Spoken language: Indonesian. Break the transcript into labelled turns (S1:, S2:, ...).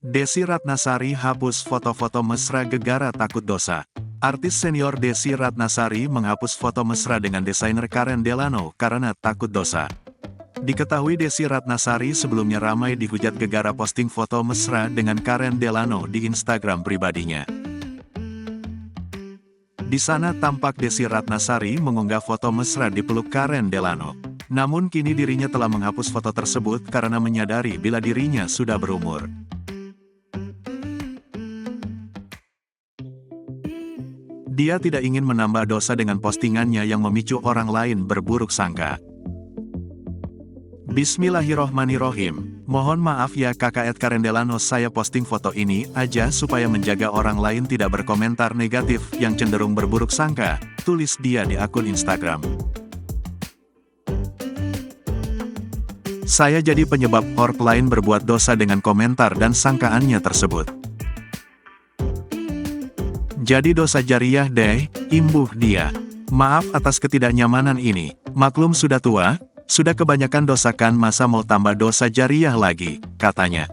S1: Desy Ratnasari hapus foto-foto mesra gegara takut dosa. Artis senior Desy Ratnasari menghapus foto mesra dengan desainer Karen Delano karena takut dosa. Diketahui Desy Ratnasari sebelumnya ramai dihujat gegara posting foto mesra dengan Karen Delano di Instagram pribadinya. Di sana tampak Desy Ratnasari mengunggah foto mesra dipeluk Karen Delano. Namun kini dirinya telah menghapus foto tersebut karena menyadari bila dirinya sudah berumur. Dia tidak ingin menambah dosa dengan postingannya yang memicu orang lain berburuk sangka. Bismillahirrohmanirrohim. Mohon maaf ya kakak Karen Delano, saya posting foto ini aja supaya menjaga orang lain tidak berkomentar negatif yang cenderung berburuk sangka, tulis dia di akun Instagram. Saya jadi penyebab orang lain berbuat dosa dengan komentar dan sangkaannya tersebut. Jadi dosa jariah deh, imbuh dia. Maaf atas ketidaknyamanan ini, maklum sudah tua, sudah kebanyakan dosakan masa mau tambah dosa jariah lagi, katanya.